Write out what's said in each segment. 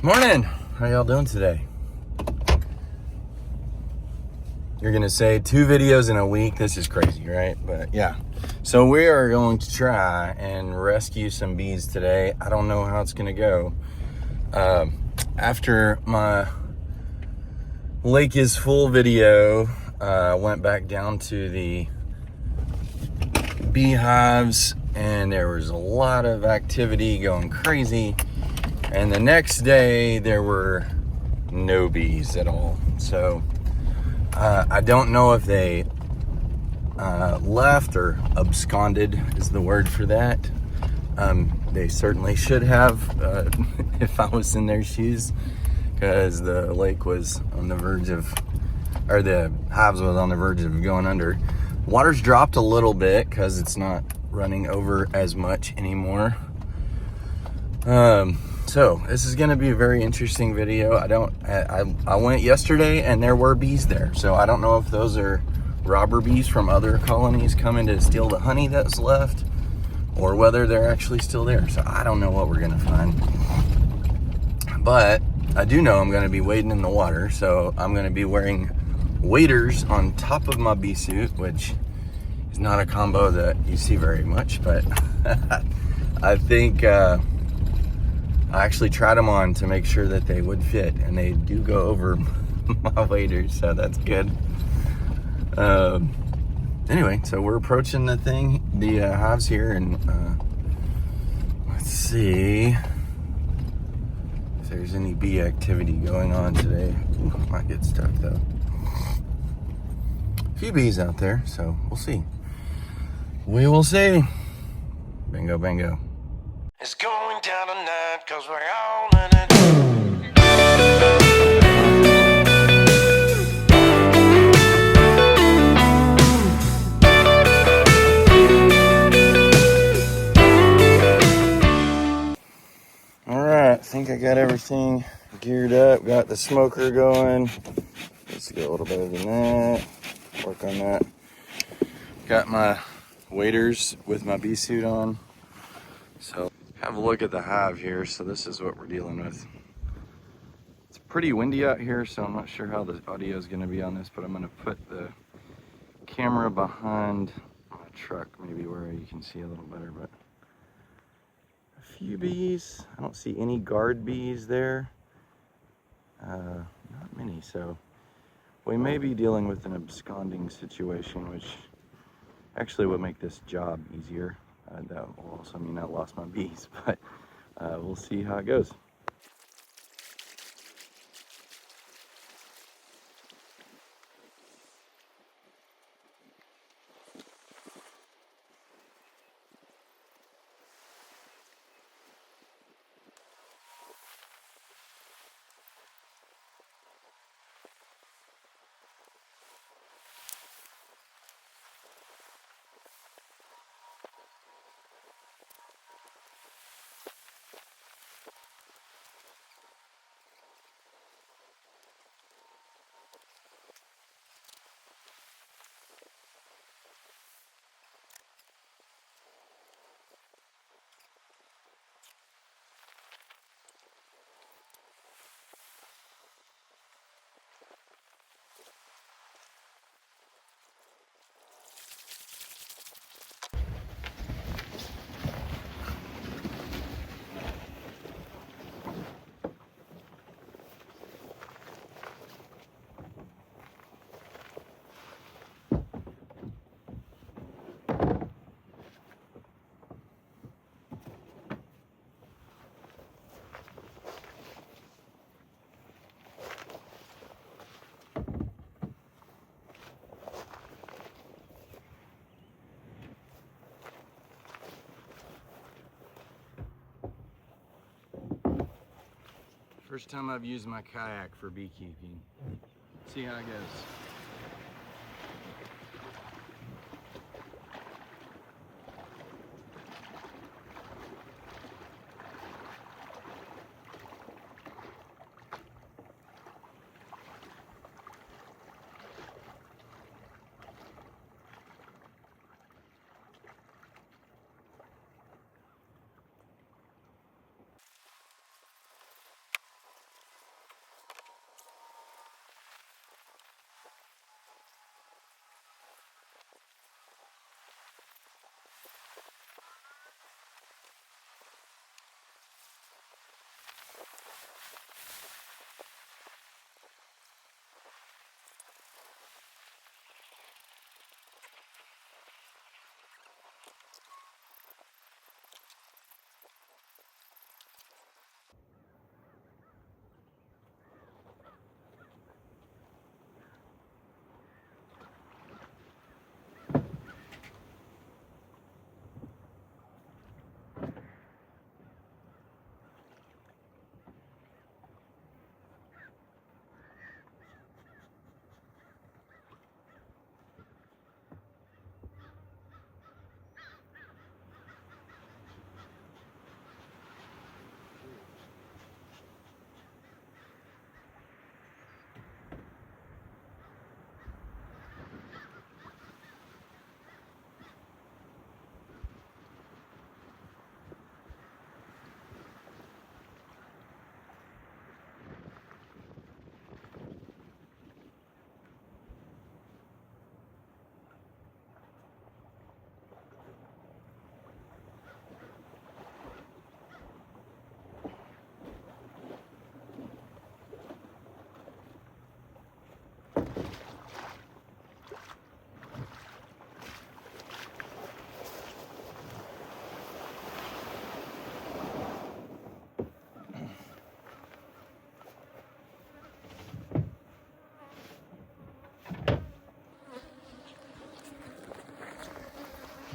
Morning. How y'all doing today? You're gonna say 2 videos in a week. This is crazy, right? But yeah. So we are going to try and rescue some bees today. I don't know how it's gonna go. After my lake is full video, I went back down to the beehives and there was a lot of activity going crazy. And the next day there were no bees at all. So I don't know if they left or absconded is the word for that. They certainly should have if I was in their shoes, because the lake was on the verge of, or the hives was on the verge of going under. Water's dropped a little bit because it's not running over as much anymore. So this is going to be a very interesting video. I went yesterday and there were bees there. So I don't know if those are robber bees from other colonies coming to steal the honey that's left, or whether they're actually still there. So I don't know what we're going to find. But I do know I'm going to be wading in the water. So I'm going to be wearing waders on top of my bee suit, which is not a combo that you see very much. But I think... I actually tried them on to make sure that they would fit, and they do go over my waders, so that's good. Anyway, so we're approaching the hives here, and let's see if there's any bee activity going on today. Ooh, might get stuck though. A few bees out there, so we'll see. We will see. Bingo, bingo. It's going down tonight, cause we're all in it. Alright, I think I got everything geared up. Got the smoker going. Let's go a little better than that. Work on that. Got my waders with my bee suit on. So have a look at the hive here. So this is what we're dealing with. It's pretty windy out here, so I'm not sure how the audio is going to be on this, but I'm going to put the camera behind my truck, maybe where you can see a little better. But a few bees. I don't see any guard bees there. Not many, so we may be dealing with an absconding situation, which actually would make this job easier. That will also mean I lost my bees, but we'll see how it goes. First time I've used my kayak for beekeeping. See how it goes.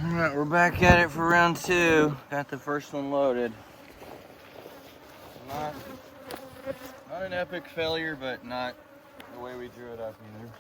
Alright, we're back at it for round 2. Got the first one loaded. Not an epic failure, but not the way we drew it up either.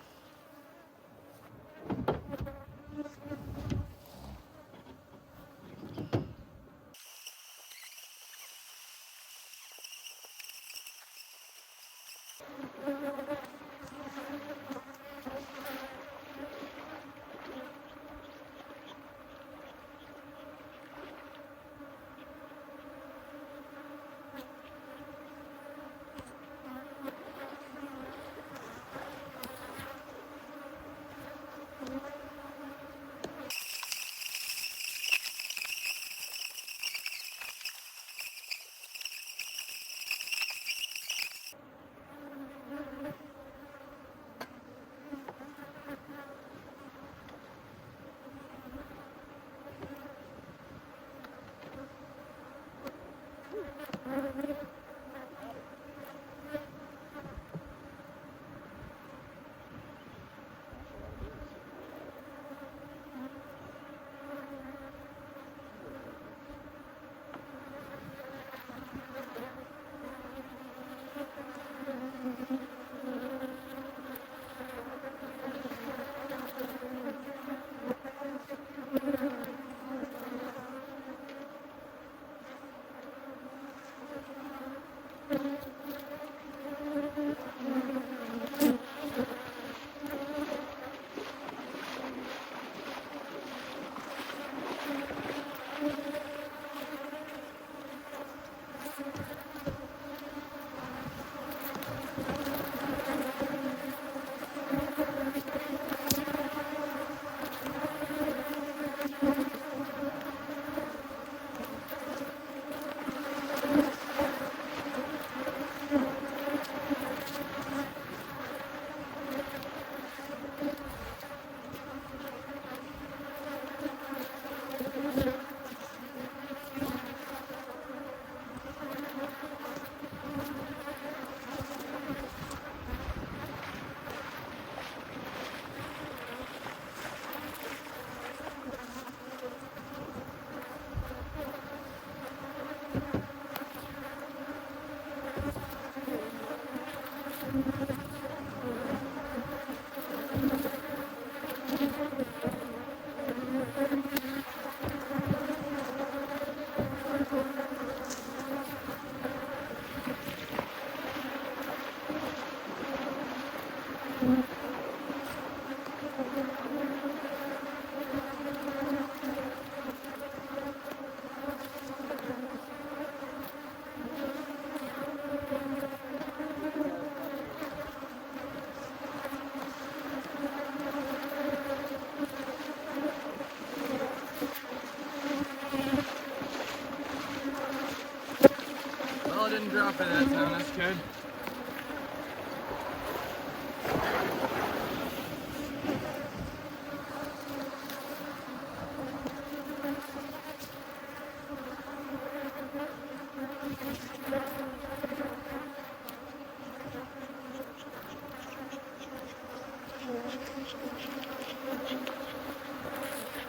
Well, it didn't drop it that time. That's good.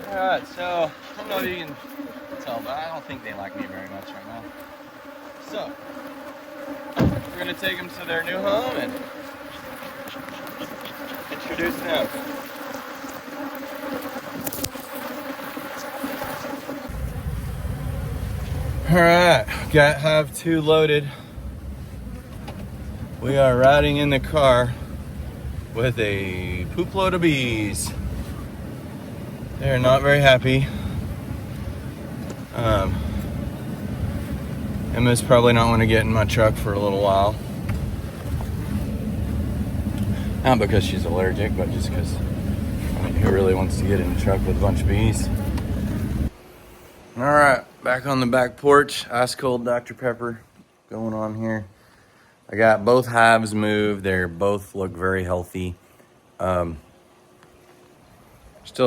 Alright, so I don't know if you can tell, but I don't think they like me very much right now. So, we're gonna take them to their new home and introduce them. Alright, have 2 loaded. We are riding in the car with a poop load of bees. They're not very happy. Emma's probably not want to get in my truck for a little while. Not because she's allergic, but just because, who really wants to get in the truck with a bunch of bees? All right, back on the back porch. Ice cold Dr. Pepper going on here. I got both hives moved. They both look very healthy. Still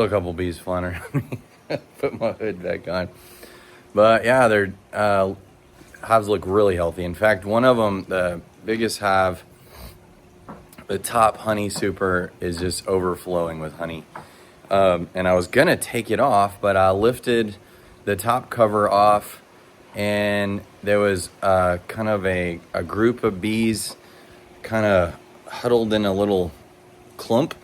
a couple bees flying around me. Put my hood back on. But yeah, their hives look really healthy. In fact, one of them, the biggest hive, the top honey super is just overflowing with honey. And I was gonna take it off, but I lifted the top cover off and there was kind of a group of bees kind of huddled in a little clump.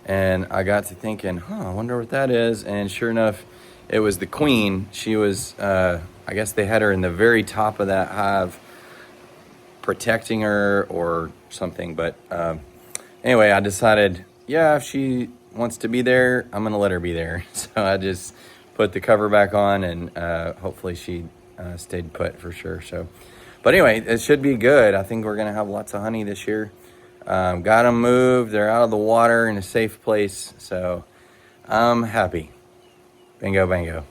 And I got to thinking, I wonder what that is. And sure enough, it was the queen. She was, I guess they had her in the very top of that hive, protecting her or something. But anyway, I decided, if she wants to be there, I'm gonna let her be there. So I just put the cover back on and hopefully she stayed put for sure. So, but anyway, it should be good. I think we're gonna have lots of honey this year. Got them moved. They're out of the water in a safe place. So I'm happy. Bingo, bango.